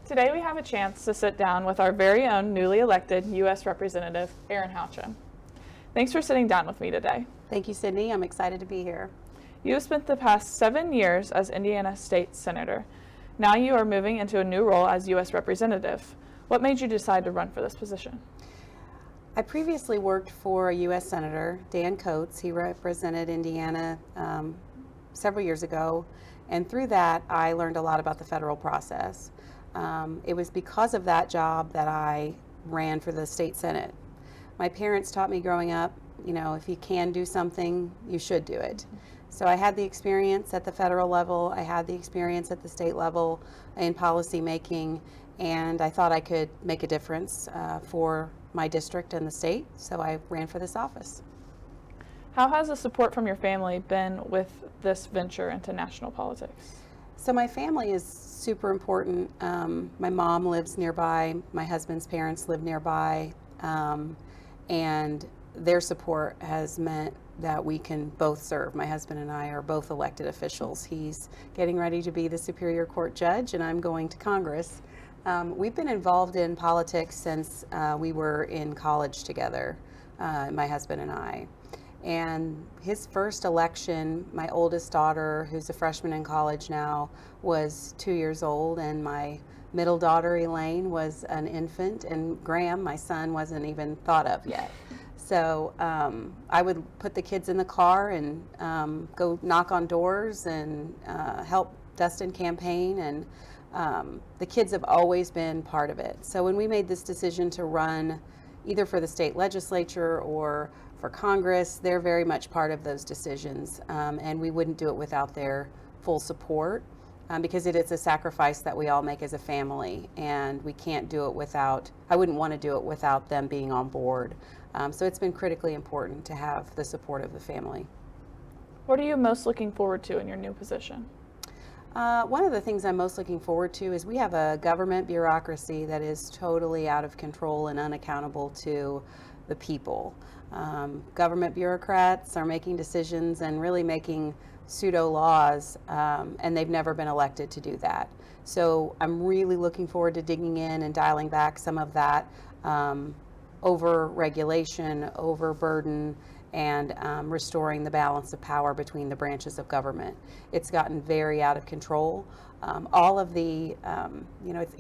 Today we have a chance to sit down with our very own newly elected U.S. Representative, Erin Houchin. Thanks for sitting down with me today. Thank you, Sidney. I'm excited to be here. You have spent the past 7 years as Indiana State Senator. Now you are moving into a new role as U.S. Representative. What made you decide to run for this position? I previously worked for a U.S. Senator, Dan Coates. He represented Indiana several years ago, and through that I learned a lot about the federal process. It was because of that job that I ran for the state Senate. My parents taught me growing up, if you can do something, you should do it. So I had the experience at the federal level, I had the experience at the state level in policy making, and I thought I could make a difference for my district and the state, so I ran for this office. How has the support from your family been with this venture into national politics? So my family is super important. My mom lives nearby, my husband's parents live nearby, and their support has meant that we can both serve. My husband and I are both elected officials. He's getting ready to be the Superior Court judge, and I'm going to Congress. We've been involved in politics since we were in college together, my husband and I. And his first election, my oldest daughter, who's a freshman in college now, was 2 years old, and my middle daughter, Elaine, was an infant, and Graham, my son, wasn't even thought of yet. So I would put the kids in the car and go knock on doors and help Dustin campaign, and the kids have always been part of it. So when we made this decision to run either for the state legislature or for Congress, they're very much part of those decisions, and we wouldn't do it without their full support because it is a sacrifice that we all make as a family, and we can't do it without, I wouldn't want to do it without them being on board. So it's been critically important to have the support of the family. What are you most looking forward to in your new position? One of the things I'm most looking forward to is we have a government bureaucracy that is totally out of control and unaccountable to the people. Government bureaucrats are making decisions and really making pseudo laws, and they've never been elected to do that. So I'm really looking forward to digging in and dialing back some of that over-regulation, overburden, and restoring the balance of power between the branches of government. It's gotten very out of control. All of the,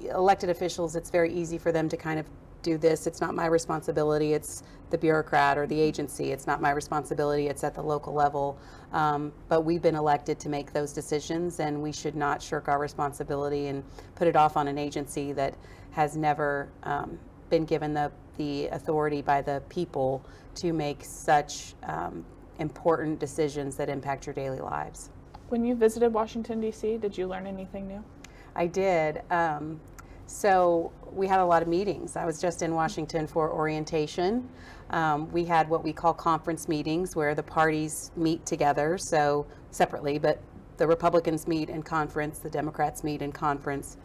elected officials, it's very easy for them to kind of do this. It's not my responsibility. It's the bureaucrat or the agency. It's not my responsibility. It's at the local level. But we've been elected to make those decisions, and we should not shirk our responsibility and put it off on an agency that has never been given the authority by the people to make such important decisions that impact your daily lives. When you visited Washington, D.C., did you learn anything new? I did. So we had a lot of meetings. I was just in Washington for orientation. We had what we call conference meetings where the parties meet together, so separately, but the Republicans meet in conference, the Democrats meet in conference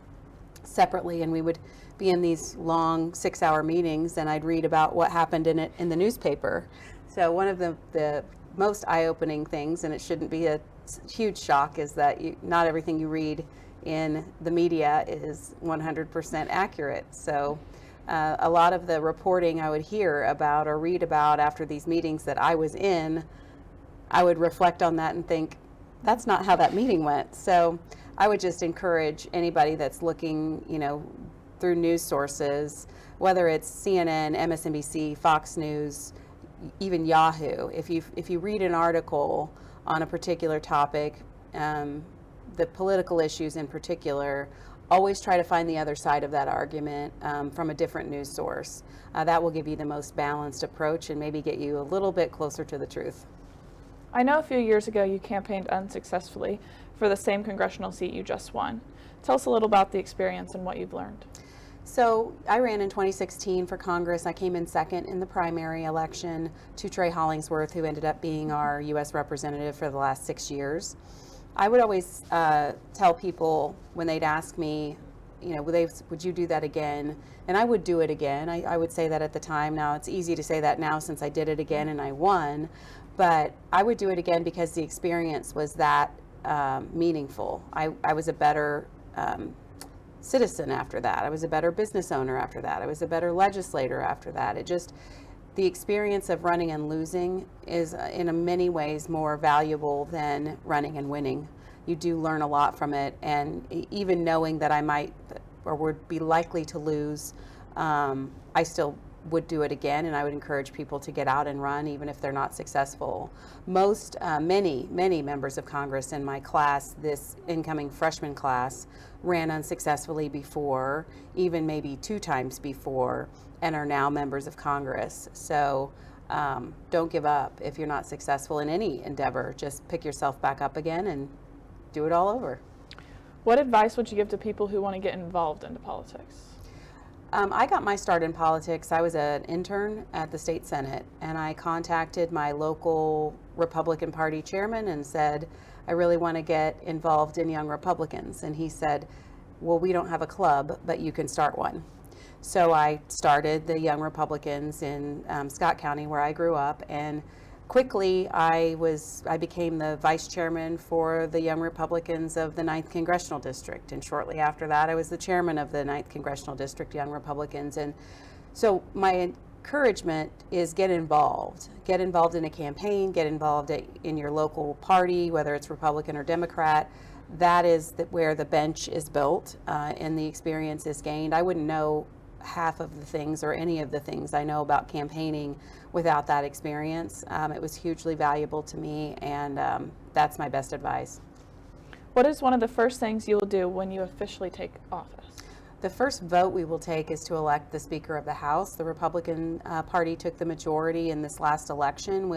separately, and we would be in these long 6-hour meetings, and I'd read about what happened in it in the newspaper. So one of the most eye-opening things, and it shouldn't be a huge shock, is that not everything you read in the media is 100% accurate. So a lot of the reporting I would hear about or read about after these meetings that I was in, I would reflect on that and think, that's not how that meeting went. So I would just encourage anybody that's looking, through news sources, whether it's CNN, MSNBC, Fox News, even Yahoo, if you read an article on a particular topic, the political issues in particular, always try to find the other side of that argument from a different news source. That will give you the most balanced approach and maybe get you a little bit closer to the truth. I know a few years ago you campaigned unsuccessfully for the same congressional seat you just won. Tell us a little about the experience and what you've learned. So I ran in 2016 for Congress. I came in second in the primary election to Trey Hollingsworth, who ended up being our U.S. representative for the last 6 years. I would always tell people when they'd ask me, would you do that again? And I would do it again. I would say that at the time. Now it's easy to say that now since I did it again and I won, but I would do it again because the experience was that meaningful. I was a better citizen after that. I was a better business owner after that. I was a better legislator after that. The experience of running and losing is in many ways more valuable than running and winning. You do learn a lot from it, and even knowing that I might or would be likely to lose, I still would do it again, and I would encourage people to get out and run even if they're not successful. Many members of Congress in my class, this incoming freshman class, ran unsuccessfully before, even maybe 2 times before, and are now members of Congress. So don't give up if you're not successful in any endeavor. Just pick yourself back up again and do it all over. What advice would you give to people who want to get involved into politics? I got my start in politics. I was an intern at the state Senate, and I contacted my local Republican Party chairman and said, I really want to get involved in Young Republicans. And he said, well, we don't have a club, but you can start one. So I started the Young Republicans in Scott County, where I grew up, and quickly I became the vice chairman for the Young Republicans of the 9th Congressional District, and shortly after that I was the chairman of the 9th Congressional District Young Republicans. And so my encouragement is get involved in a campaign, get involved in your local party, whether it's Republican or Democrat. That is where the bench is built and the experience is gained. I wouldn't know half of the things or any of the things I know about campaigning without that experience. It was hugely valuable to me, and that's my best advice. What is one of the first things you will do when you officially take office? The first vote we will take is to elect the Speaker of the House. The Republican Party took the majority in this last election.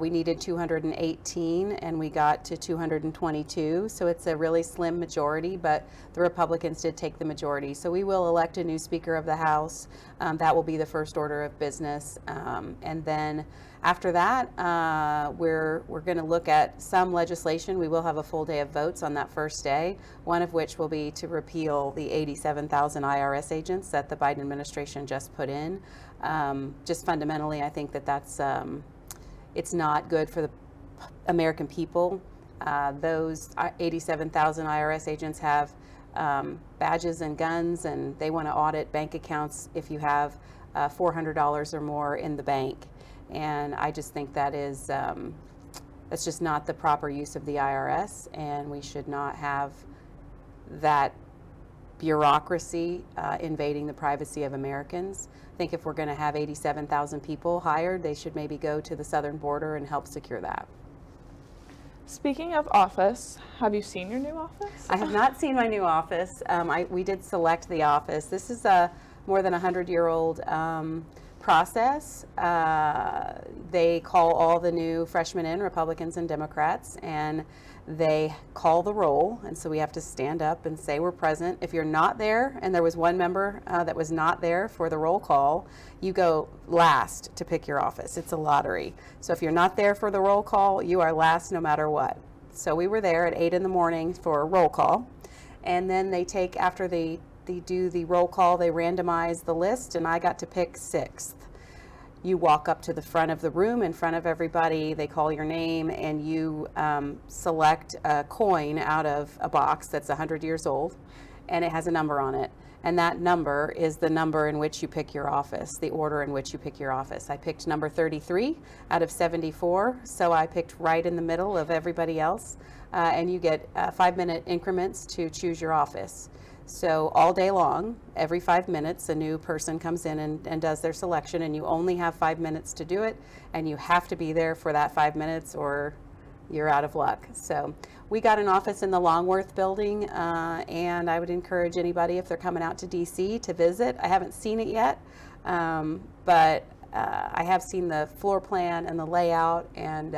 We needed 218 and we got to 222, so it's a really slim majority, but the Republicans did take the majority. So we will elect a new Speaker of the House. That will be the first order of business. And then after that, we're going to look at some legislation. We will have a full day of votes on that first day, one of which will be to repeal the 87,000 IRS agents that the Biden administration just put in. Just fundamentally, I think that's it's not good for the American people. Those 87,000 IRS agents have badges and guns, and they want to audit bank accounts if you have $400 or more in the bank. And I just think that's just not the proper use of the IRS, and we should not have that bureaucracy invading the privacy of Americans. I think if we're going to have 87,000 people hired, they should maybe go to the southern border and help secure that. Speaking of office, have you seen your new office? I have not seen my new office. We did select the office. This is a more than 100-year-old process. They call all the new freshmen in, Republicans and Democrats, and they call the roll, and so we have to stand up and say we're present. If you're not there, and there was one member that was not there for the roll call, you go last to pick your office. It's a lottery. So if you're not there for the roll call, you are last no matter what. So we were there at 8 in the morning for a roll call, and then they take, after they do the roll call, they randomize the list, and I got to pick 6th. You walk up to the front of the room in front of everybody, they call your name, and you select a coin out of a box that's 100 years old, and it has a number on it. And that number is the number in which you pick your office, the order in which you pick your office. I picked number 33 out of 74, so I picked right in the middle of everybody else, and you get 5-minute increments to choose your office. So all day long, every 5 minutes, a new person comes in and does their selection, and you only have 5 minutes to do it, and you have to be there for that 5 minutes or you're out of luck. So we got an office in the Longworth building, and I would encourage anybody, if they're coming out to DC, to visit. I haven't seen it yet, but I have seen the floor plan and the layout, and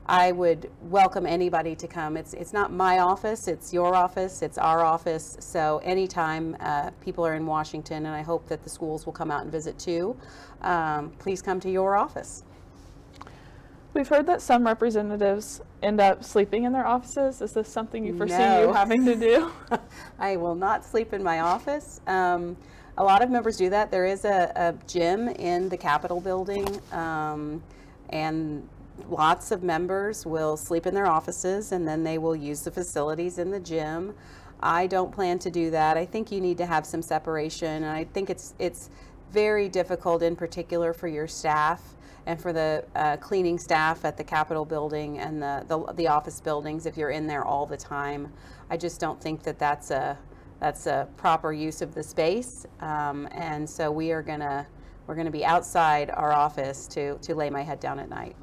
I would welcome anybody to come. It's not my office, it's your office, it's our office. So anytime people are in Washington, and I hope that the schools will come out and visit too, please come to your office. We've heard that some representatives end up sleeping in their offices. Is this something you foresee No. you having to do? I will not sleep in my office. A lot of members do that. There is a gym in the Capitol building, and lots of members will sleep in their offices, and then they will use the facilities in the gym. I don't plan to do that. I think you need to have some separation, and I think it's very difficult, in particular for your staff and for the cleaning staff at the Capitol building and the office buildings if you're in there all the time. I just don't think that that's a proper use of the space, and so we're gonna be outside our office to lay my head down at night.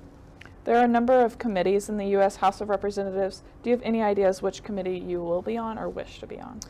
There are a number of committees in the U.S. House of Representatives. Do you have any ideas which committee you will be on or wish to be on?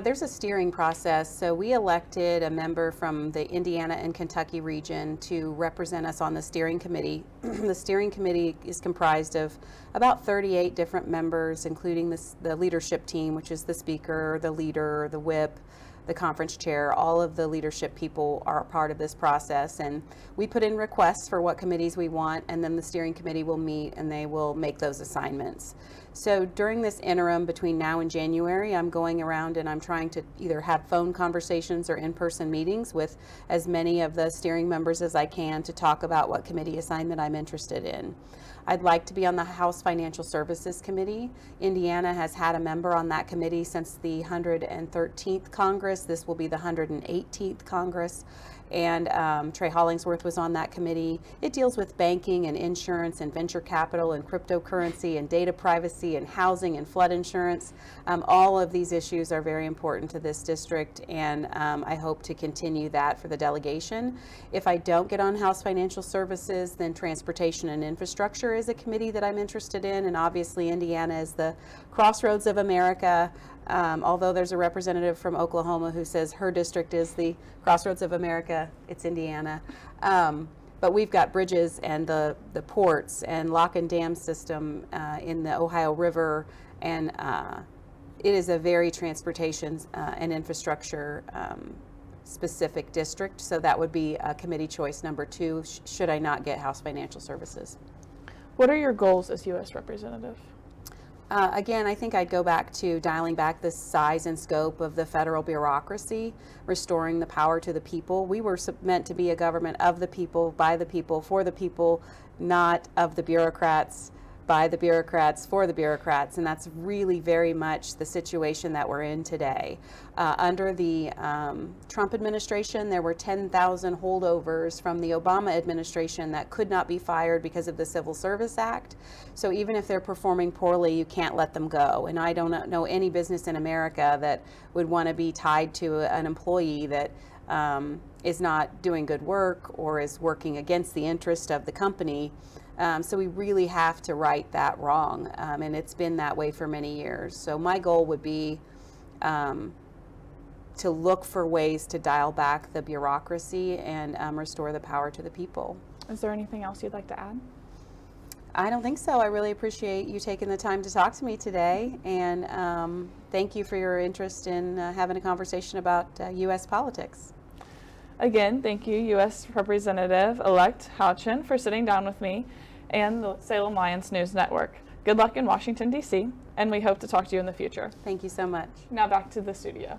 There's a steering process. So we elected a member from the Indiana and Kentucky region to represent us on the steering committee. The steering committee is comprised of about 38 different members, including the leadership team, which is the speaker, the leader, the whip, the conference chair. All of the leadership people are part of this process, and we put in requests for what committees we want, and then the steering committee will meet and they will make those assignments. So during this interim between now and January, I'm going around and I'm trying to either have phone conversations or in-person meetings with as many of the steering members as I can to talk about what committee assignment I'm interested in. I'd like to be on the House Financial Services Committee. Indiana has had a member on that committee since the 113th Congress. This will be the 118th Congress. And Trey Hollingsworth was on that committee. It deals with banking and insurance and venture capital and cryptocurrency and data privacy and housing and flood insurance. All of these issues are very important to this district, and I hope to continue that for the delegation. If I don't get on House Financial Services, then Transportation and Infrastructure is a committee that I'm interested in, and obviously Indiana is the crossroads of America. Although there's a representative from Oklahoma who says her district is the crossroads of America, it's Indiana. But we've got bridges and the ports and lock and dam system in the Ohio River, and it is a very transportation and infrastructure specific district. So that would be committee choice number 2 should I not get House Financial Services. What are your goals as U.S. Representative? Again, I think I'd go back to dialing back the size and scope of the federal bureaucracy, restoring the power to the people. We were meant to be a government of the people, by the people, for the people, not of the bureaucrats, by the bureaucrats, for the bureaucrats, and that's really very much the situation that we're in today. Under the Trump administration, there were 10,000 holdovers from the Obama administration that could not be fired because of the Civil Service Act. So even if they're performing poorly, you can't let them go. And I don't know any business in America that would want to be tied to an employee that is not doing good work or is working against the interest of the company. So we really have to right that wrong, and it's been that way for many years. So my goal would be to look for ways to dial back the bureaucracy and restore the power to the people. Is there anything else you'd like to add? I don't think so. I really appreciate you taking the time to talk to me today, and thank you for your interest in having a conversation about U.S. politics. Again, thank you, U.S. Representative Elect Houchin, for sitting down with me and the Salem Lions News Network. Good luck in Washington, D.C., and we hope to talk to you in the future. Thank you so much. Now back to the studio.